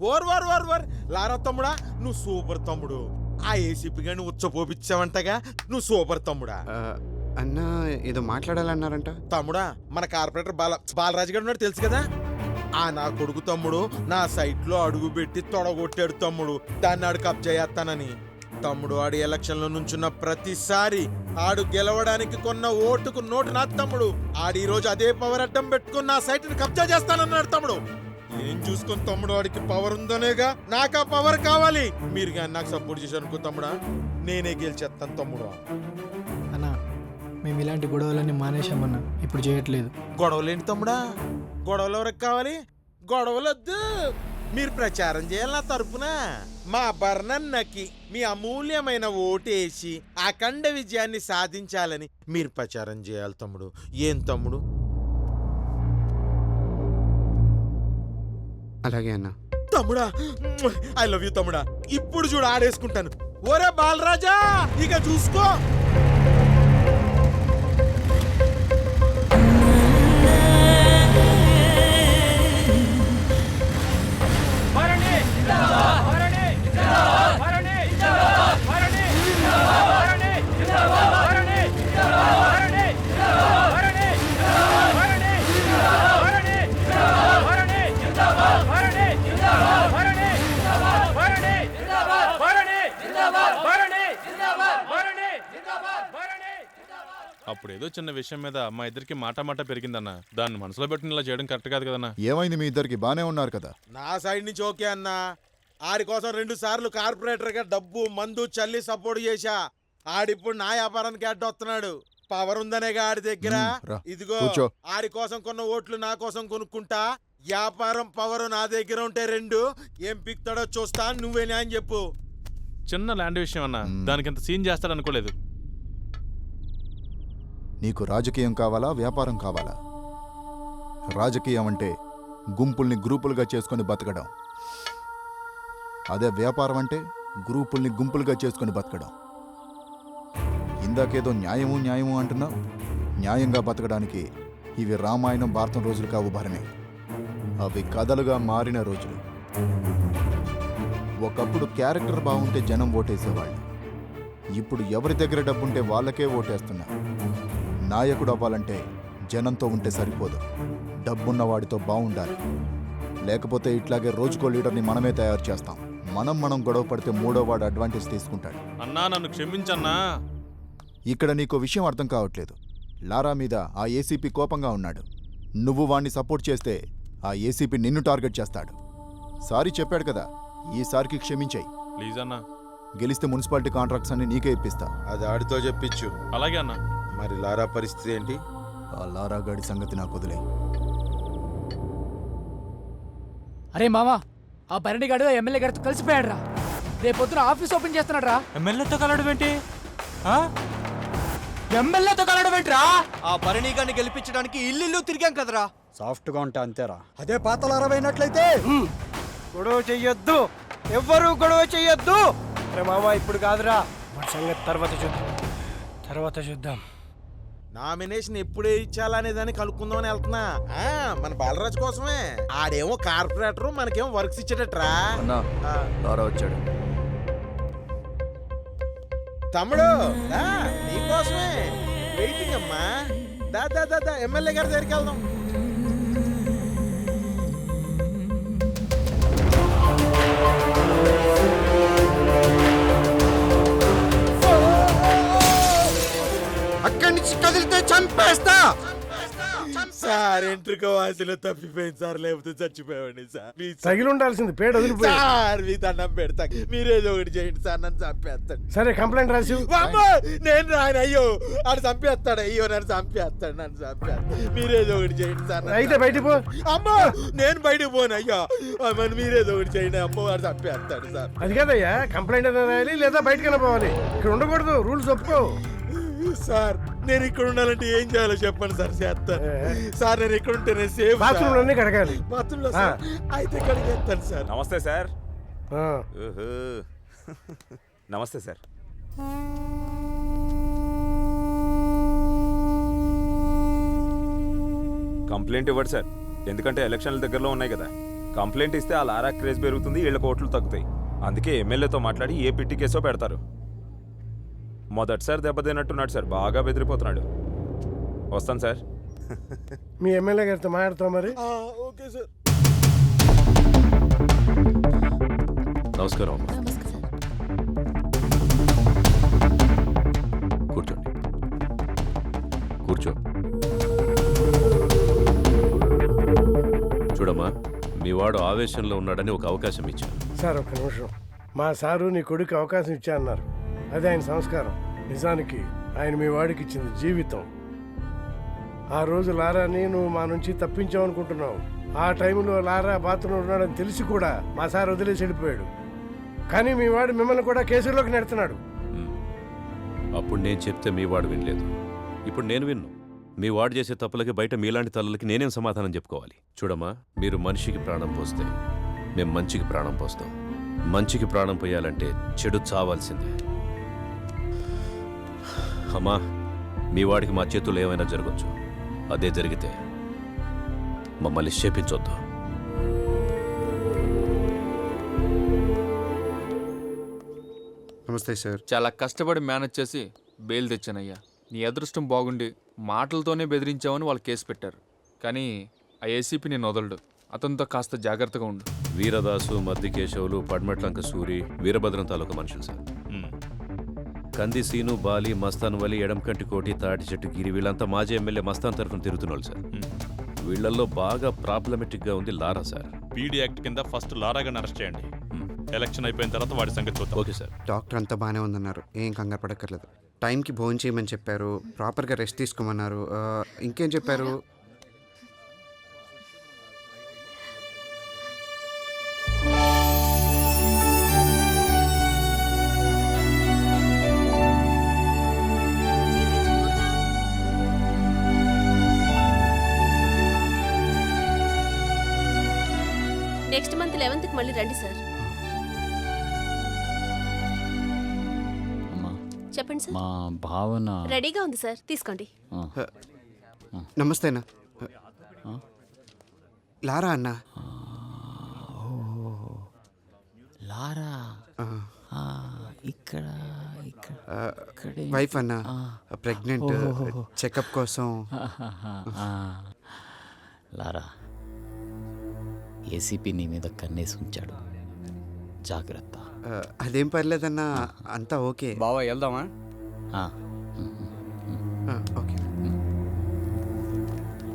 Or లారా తమ్ముడా, నువ్వు super తమ్ముడు. ఆ ఏసీపీ గాని ఉచ్చపోపిచ్చావంటగా, నువ్వు సూపర్ తమ్ముడా. అన్నా ఏదో మాట్లాడాలన్నారంట. తమ్ముడా, మన కార్పొరేటర్ బాలరాజు గారు ఉన్నాడు తెలుసు కదా. ఆ నా కొడుకు తమ్ముడు నా సైట్ లో అడుగు పెట్టి తొడగొట్టాడు తమ్ముడు. దాన్ని ఆడు కబ్జా చేస్తానని. తమ్ముడు ఆడు ఎలక్షన్ లో నుంచున్న ప్రతిసారి ఆడు గెలవడానికి కొన్న ఓటుకు నోటు నా తమ్ముడు. ఆడు ఈ రోజు అదే పవర్ అడ్డం పెట్టుకుని నా సైట్ ని కబ్జా చేస్తానన్నాడు తమ్ముడు. ఏం చూసుకుని తమ్ముడు, వాడికి పవర్ ఉందనేగా నాకు ఆ పవర్ కావాలి. మీరు కానీ నాకు సపోర్ట్ చేశారు అనుకో తమ్ముడా, నేనే గెలిచేస్తాను తమ్ముడు. అన్నా మేము ఇలాంటి గొడవలన్నీ మానేశామన్నా, ఇప్పుడు చేయట్లేదు. గొడవలేంటి తమ్ముడా? గొడవలు ఎవరికి కావాలి? గొడవలొద్దు. మీరు ప్రచారం చేయాలి నా తరపున. మా బర్ణన్నకి మీ అమూల్యమైన ఓటేసి అఖండ విజయాన్ని సాధించాలని మీరు ప్రచారం చేయాలి తమ్ముడు. ఏం తమ్ముడు? అలాగే అన్నా. తమ్ముడా, ఐ లవ్ యూ తమ్ముడా. ఇప్పుడు చూడు ఆడేసుకుంటాను. ఓరే బాలరాజా, ఇక చూసుకో. అప్పుడేదో చిన్న విషయం మీద మా ఇద్దరికి మాట పెరిగిందన్న. దాన్ని మనసులో పెట్టుకుని ఇలా చేయడం కరెక్ట్ కాదు కదన్నా. ఏమైంది? మీ ఇద్దరికి బానే ఉన్నారు కదా. నా సైడ్ నుంచి ఓకే అన్నా. ఆడి కోసం 2 సార్లు కార్పొరేటర్ గా డబ్బు మందు చల్లి సపోర్ట్ చేశా. ఆడిప్పుడు నా వ్యాపారానికి అడ్డొస్తున్నాడు. పవర్ ఉందనేగా ఆడి దగ్గర. ఇదిగో ఆడి కోసం కొన్న ఓట్లు నా కోసం కొనుక్కుంటా. వ్యాపారం పవర్ నా దగ్గర ఉంటే 2 ఏం పిక్తాడో చూస్తా. నువ్వే న్యాయం చెప్పు. చిన్న ల్యాండ్ విషయం అన్న, దానికి ఇంత సీన్ చేస్తాడు అనుకోలేదు. నీకు రాజకీయం కావాలా, వ్యాపారం కావాలా? రాజకీయం అంటే గుంపుల్ని గ్రూపులుగా చేసుకొని బతకడం. అదే వ్యాపారం అంటే గ్రూపుల్ని గుంపులుగా చేసుకొని బతకడం. ఇందాకేదో న్యాయము అంటున్నావు. న్యాయంగా బతకడానికి ఇవి రామాయణం భారతం రోజులు కావు భరణి. అవి కథలుగా మారిన రోజులు. ఒకప్పుడు క్యారెక్టర్ బాగుంటే జనం ఓటేసేవాళ్ళు. ఇప్పుడు ఎవరి దగ్గర డబ్బుంటే వాళ్ళకే ఓటేస్తున్నారు. నాయకుడు అవ్వాలంటే జనంతో ఉంటే సరిపోదు, డబ్బున్నవాడితో బాగుండాలి. లేకపోతే ఇట్లాగే రోజుకో లీడర్ని మనమే తయారు చేస్తాం. మనం గొడవ పడితే మూడోవాడు అడ్వాంటేజ్ తీసుకుంటాడు. అన్నా నన్ను క్షమించన్నా. ఇక్కడ నీకో విషయం అర్థం కావట్లేదు. లారా మీద ఆ ఏసీపీ కోపంగా ఉన్నాడు. నువ్వు వాణ్ణి సపోర్ట్ చేస్తే ఆ ఏసీపీ నిన్ను టార్గెట్ చేస్తాడు. సారీ చెప్పాడు కదా, ఈసారికి క్షమించాయి ప్లీజ్ అన్నా. గెలిస్తే మున్సిపాలిటీ కాంట్రాక్ట్స్ అన్ని నీకే ఇప్పిస్తా. అది ఆడితో చెప్పించు. అలాగే అన్నా. మరి లారా పరిస్థితి ఏంటి? ఆ లారా గాడి సంగతి నాకు వదిలే. అరే మామా, ఆ భరణి గాడు ఎమ్మెల్యే గారితో కలిసిపోయాడు రా. రేపొద్దున ఆఫీస్ ఓపెన్ చేస్తున్నాడు రా. ఎమ్మెల్యేతో కలవడం ఏంటి? ఎమ్మెల్యేతో కలవడం ఏంట్రా? ఆ భరణి గారిని గెలిపించడానికి ఇల్లు తిరిగాం కదరా. సాఫ్ట్ గా ఉంటే అంతేరా. అదే పాతల 60 అయినట్లయితే గొడవ చెయ్యొద్దు, ఎవ్వరూ గొడవ చెయ్యొద్దు. అరే మామ, ఇప్పుడు కాదురా, మన సంగతి తర్వాత చూద్దాం. నామినేషన్ ఎప్పుడే ఇచ్చాలనే దాన్ని కలుపుకుందామని వెళ్తున్నా. మన బాలరాజు కోసమే. ఆడేమో కార్పొరేటర్, మనకేమో వర్క్స్ ఇచ్చేటట్రా. వచ్చాడు తమ్ముడు, నీకోసమే వెయిటింగ్ అమ్మా. దా ఎమ్మెల్యే గారి దగ్గరికి వెళ్దాం. అక్కడి నుంచి కదిలితే చంపేస్తా. సార్ ఎంట్రుక వాసిలో తప్పిపోయింది సార్, లేకపోతే చచ్చిపోయావండి సార్. తగిలి ఉండాల్సింది పేడ వదిలిపోయి. సార్ మీ దండం పెడతా, మీరేదో ఒకటి చేయండి సార్, నన్ను చంపేస్తాడు. సరే కంప్లైంట్ రాసి. నేను రాను. అయ్యో ఆడు చంపేస్తాడు. అయ్యో నన్ను చంపేస్తాడు. మీరేదో ఒకటి చేయండి సార్. అయితే బయటికి పో. అమ్మో నేను బయటకు పోను. అయ్యో మరి మీరేదో ఒకటి చేయండి. అమ్మో వాడు చంపేస్తాడు సార్. అది కదయ్యా, కంప్లైంట్ అయినా రాయాలి లేదా బయటకైనా పోవాలి. ఇక్కడ ఉండకూడదు, రూల్స్ ఒప్పుకో. సార్ నేను ఇక్కడ ఉండాలంటే ఏం చేయాలో చెప్పండి సార్, చేస్తాను సార్. నేను ఇక్కడ ఉంటే నేను సేఫ్. బాత్రూమ్ లోనే కడగాలి. బాత్రూంలో అయితే కడిగేస్తాను సార్. నమస్తే సార్. నమస్తే సార్. కంప్లైంట్ ఇవ్వండి సార్, ఎందుకంటే ఎలక్షన్ల దగ్గరలో ఉన్నాయి కదా. కంప్లైంట్ ఇస్తే ఆ లారా క్రేజ్ పెరుగుతుంది, వీళ్ళ కోట్లు తగ్గుతాయి. అందుకే ఎమ్మెల్యేతో మాట్లాడి ఏ పిట్టి కేసో పెడతారు. మొదటిసారి దెబ్బతిన్నట్టున్నాడు సార్, బాగా బెదిరిపోతున్నాడు. వస్తాను సార్. మీ ఎమ్మెల్యే గారితో మాట్లాడతాం మరి. Okay sir. నమస్కారం. కూర్చోండి. కూర్చో. చూడమ్మా, మీ వాడు ఆవేశంలో ఉన్నాడని ఒక అవకాశం ఇచ్చాను. సార్ ఒక్క నిమిషం. మా సారు నీ కొడుకు అవకాశం ఇచ్చా అన్నారు. అది ఆయన సంస్కారం. నిజానికి ఆయన మీ వాడికి ఇచ్చింది జీవితం. ఆ రోజు లారాని నువ్వు మా నుంచి తప్పించావనుకుంటున్నావు. ఆ టైంలో లారా బాత్రూంలో ఉన్నాడని తెలిసి కూడా మా సార్ వదిలేసి వెళ్ళిపోయాడు. కానీ మీ వాడు మిమ్మల్ని కూడా కేసుల్లోకి నెడుతున్నాడు. అప్పుడు నేను చెప్తే మీ వాడు వినలేదు. ఇప్పుడు నేను విన్ను. మీ వాడు చేసే తప్పులకి బయట మీలాంటి తల్లులకి నేనేం సమాధానం చెప్పుకోవాలి? చూడమ్మా, మీరు మనిషికి ప్రాణం పోస్తే మేము మంచికి ప్రాణం పోస్తాం. మంచికి ప్రాణం పోయాలంటే చెడు చావాల్సిందే. అమ్మా, మీ వాడికి మా చేతుల్లో ఏమైనా జరగచ్చు. అదే జరిగితే మమ్మల్ని శపించొద్దు. నమస్తే సార్. చాలా కష్టపడి మేనేజ్ చేసి బెయిల్ తెచ్చానయ్యా. నీ అదృష్టం బాగుండి మాటలతోనే బెదిరించావని వాళ్ళు కేసు పెట్టారు. కానీ ఆ ఏసీపీ నేను వదలడు. అతనితో కాస్త జాగ్రత్తగా ఉండు. వీరదాసు, మద్దికేశవులు, పడ్మట్లంక సూరి, వీరభద్రం తాలూకా మనుషులు సార్. కంది సీను, బాలి, మస్తాన్ వలి, ఎడంకంటి కోటి, తాటి చెట్టు గిరి వీళ్ళంతా మాజీ ఎమ్మెల్యే మస్తాన్ తరఫున తిరుగుతున్నారు సార్. వీళ్ళల్లో బాగా ప్రాబ్లమెటిక్గా ఉంది లారా సార్. పీడీ యాక్ట్ కింద ఫస్ట్ లారాగాని అరెస్ట్ చేయండి. ఎలక్షన్ అయిపోయిన తర్వాత వాడి సంగతి చూద్దాం. Okay sir. డాక్టర్ అంతా బాగానే ఉందన్నారు, ఏం కంగారు పడక్కర్లేదు. టైంకి భోజనం చేయమని చెప్పారు, ప్రాపర్గా రెస్ట్ తీసుకోమన్నారు. ఇంకేం చెప్పారు? నెక్స్ట్ మంత్ 11th మళ్ళీ రండి సార్. చెప్పండి సార్. మా భావన రెడీగా ఉంది సార్, తీసుకోండి. నమస్తే అన్న. లారా అన్న. లారా ఇక్కడ వైఫ్ అన్న, ప్రెగ్నెంట్, చెకప్ కోసం. లారా, ఏసీపీ నీ మీద కన్నేసి ఉంచాడు, జాగ్రత్త. అదేం పర్లేదన్నా, అంతా ఓకే. బావా వెళ్దామా? ఓకే,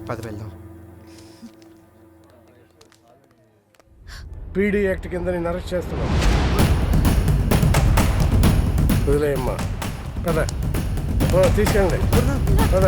పద వెళ్దాం. పీడీ యాక్ట్ కింద నేను అరెస్ట్ చేస్తున్నాను. వదిలేయమ్మా. పద, తీసుకెళ్ళండి. పద.